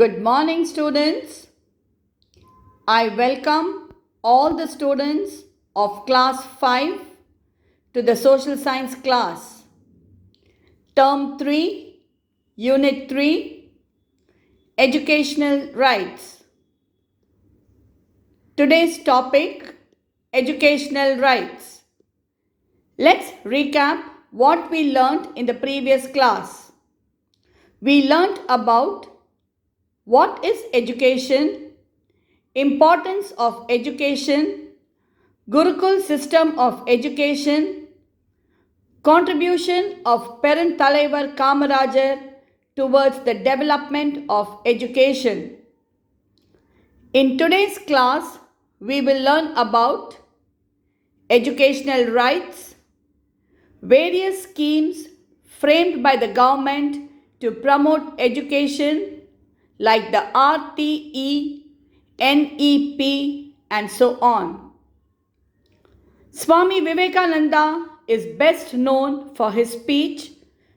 Good morning, students. I welcome all the students of class 5 to the social science class. Term 3, Unit 3, Educational Rights. Today's topic, Educational Rights. Let's recap what we learned in the previous class. We learned about what is education, importance of education, Gurukul system of education, contribution of Parent Talaivar Kamarajar towards the development of education. In today's class, we will learn about educational rights, various schemes framed by the government to promote education like the RTE, NEP and so on. Swami Vivekananda is best known for his speech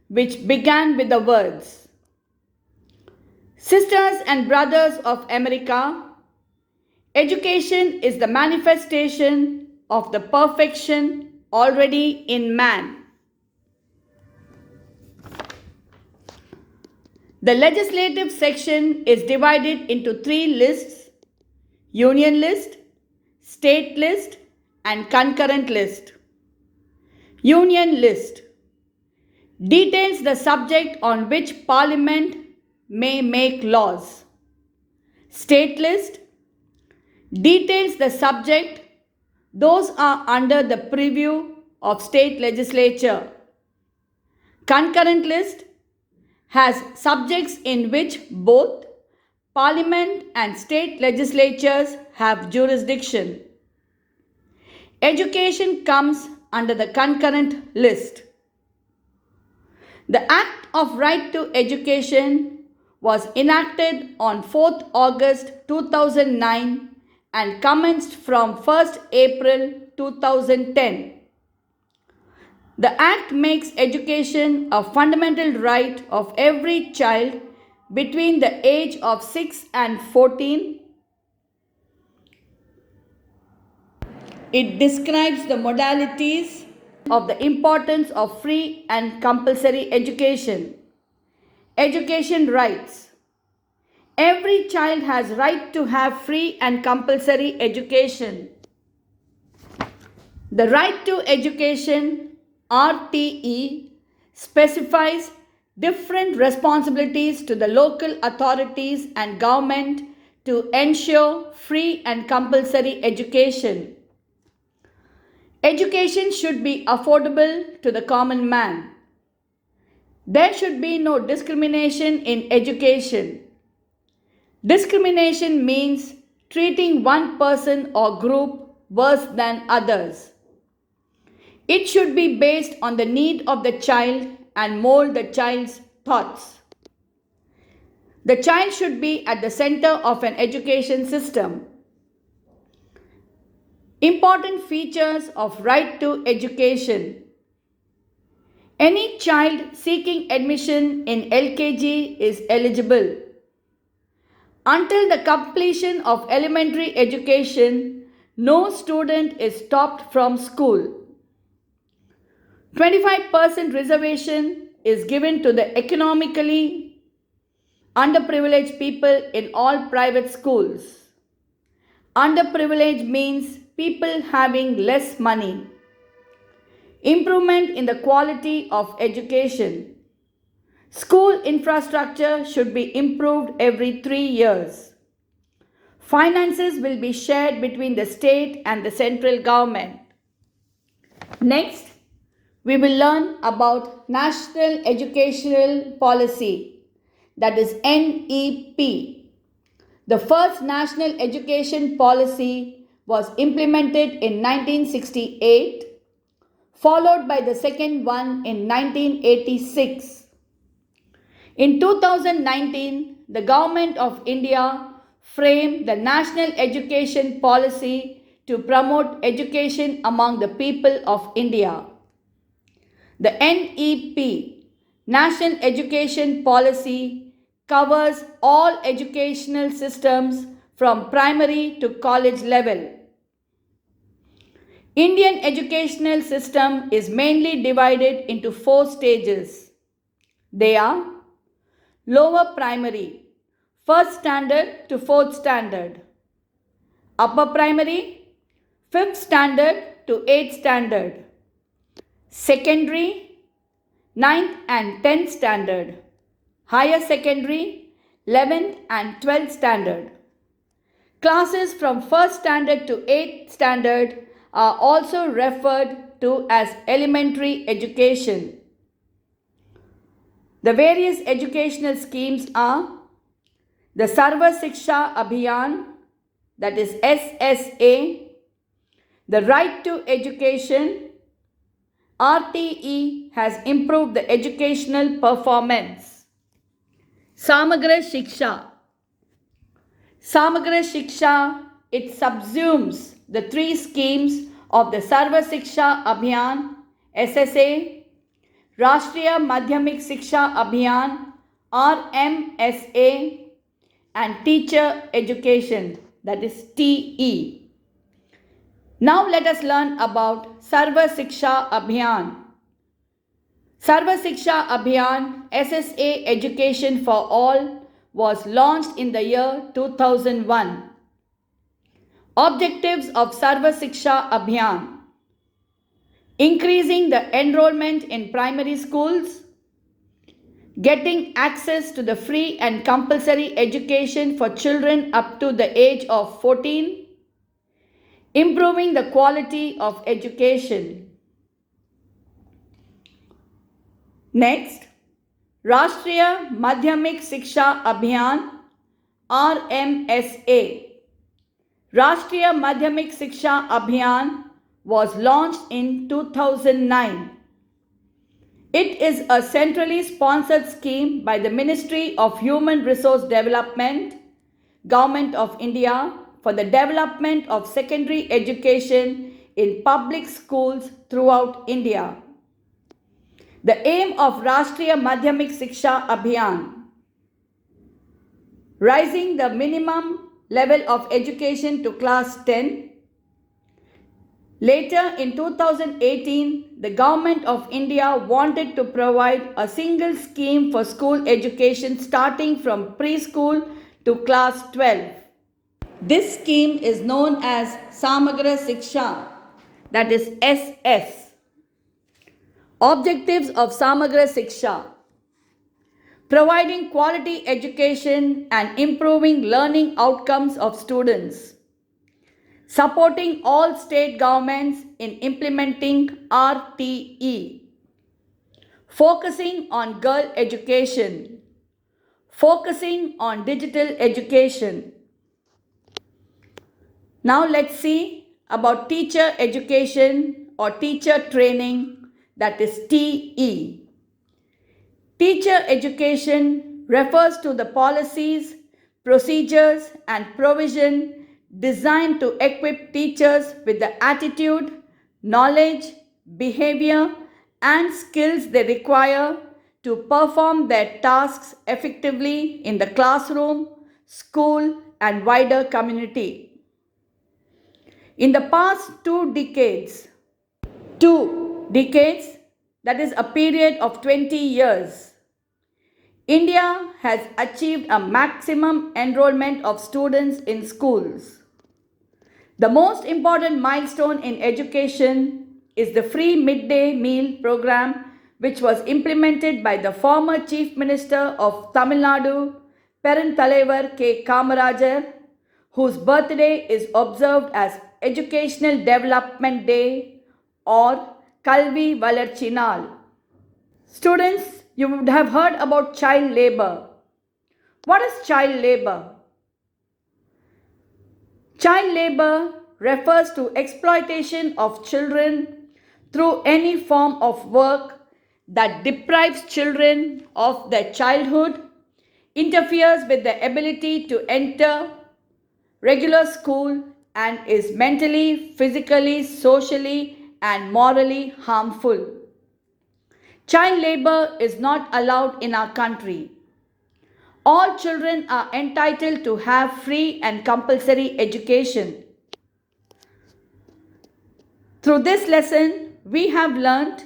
which began with the words, "Sisters and brothers of America, education is the manifestation of the perfection already in man." The legislative section is divided into 3 lists: Union list, State list and concurrent list. Union list details the subject on which Parliament may make laws. State list details the subject those are under the purview of state legislature. Concurrent list has subjects in which both Parliament and state legislatures have jurisdiction. Education comes under the concurrent list. The Act of Right to Education was enacted on 4th August 2009 and commenced from 1st April 2010. The Act makes education a fundamental right of every child between the age of 6 and 14. It describes the modalities of the importance of free and compulsory education. Education rights. Every child has right to have free and compulsory education. The right to education RTE specifies different responsibilities to the local authorities and government to ensure free and compulsory education. Education should be affordable to the common man. There should be no discrimination in education. Discrimination means treating one person or group worse than others. It should be based on the need of the child and mold the child's thoughts. The child should be at the center of an education system. Important features of right to education. Any child seeking admission in LKG is eligible. Until the completion of elementary education, no student is stopped from school. 25% reservation is given to the economically underprivileged people in all private schools. Underprivileged means people having less money. Improvement in the quality of education. School infrastructure should be improved every 3 years. Finances will be shared between the state and the central government. Next, we will learn about National Educational Policy, that is NEP. The first National Education Policy was implemented in 1968, followed by the second one in 1986. In 2019, the Government of India framed the National Education Policy to promote education among the people of India. The NEP, National Education Policy, covers all educational systems from primary to college level. Indian educational system is mainly divided into 4 stages. They are lower primary, 1st standard to 4th standard; upper primary, 5th standard to 8th standard; secondary, 9th and 10th standard; higher secondary, 11th and 12th standard. Classes from 1st standard to 8th standard are also referred to as elementary education. The various educational schemes are the Sarva Shiksha Abhiyan, that is SSA, the Right to Education, RTE has improved the educational performance. Samagra Shiksha. Samagra Shiksha, it subsumes the 3 schemes of the Sarva Shiksha Abhiyan, SSA, Rashtriya Madhyamik Shiksha Abhiyan, RMSA, and Teacher Education, that is TE. Now let us learn about Sarva Shiksha Abhiyan. Sarva Shiksha Abhiyan, SSA Education for All, was launched in the year 2001. Objectives of Sarva Shiksha Abhiyan: increasing the enrollment in primary schools, getting access to the free and compulsory education for children up to the age of 14, improving the quality of education. Next, Rashtriya Madhyamik Shiksha Abhiyan, RMSA. Rashtriya Madhyamik Shiksha Abhiyan was launched in 2009. It is a centrally sponsored scheme by the Ministry of Human Resource Development, Government of India, for the development of secondary education in public schools throughout India. The aim of Rashtriya Madhyamik Shiksha Abhiyan: rising the minimum level of education to class 10. Later in 2018, the Government of India wanted to provide a single scheme for school education starting from preschool to class 12. This scheme is known as Samagra Shiksha, that is SS. Objectives of Samagra Shiksha: providing quality education and improving learning outcomes of students, supporting all state governments in implementing RTE, focusing on girl education, focusing on digital education. Now let's see about teacher education or teacher training, that is TE. Teacher education refers to the policies, procedures, and provision designed to equip teachers with the attitude, knowledge, behavior, and skills they require to perform their tasks effectively in the classroom, school, and wider community. In the past 2 decades, that is a period of 20 years, India has achieved a maximum enrollment of students in schools. The most important milestone in education is the free midday meal program, which was implemented by the former Chief Minister of Tamil Nadu, Peruntalaivar K. Kamarajar, whose birthday is observed as Educational Development Day or Kalvi Valarchi Naal. Students, you would have heard about child labor. What is child labor? Child labor refers to exploitation of children through any form of work that deprives children of their childhood, interferes with their ability to enter regular school, and is mentally, physically, socially, and morally harmful. Child labor is not allowed in our country. All children are entitled to have free and compulsory education. Through this lesson, we have learnt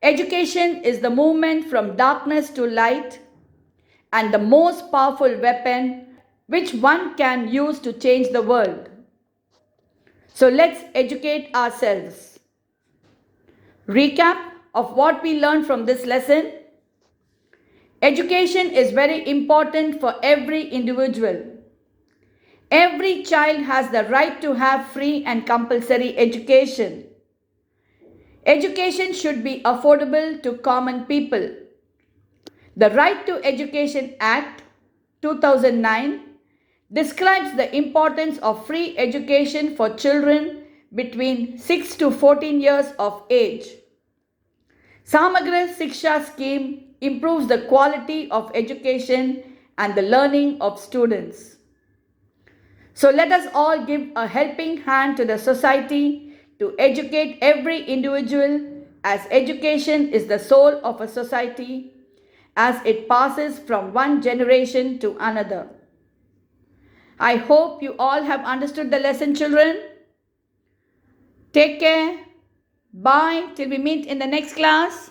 education is the movement from darkness to light and the most powerful weapon which one can use to change the world. So let's educate ourselves. Recap of what we learned from this lesson. Education is very important for every individual. Every child has the right to have free and compulsory education. Education should be affordable to common people. The Right to Education Act 2009 describes the importance of free education for children between 6 to 14 years of age. Samagra Shiksha scheme improves the quality of education and the learning of students. So let us all give a helping hand to the society to educate every individual, as education is the soul of a society as it passes from one generation to another. I hope you all have understood the lesson, children. Take care. Bye till we meet in the next class.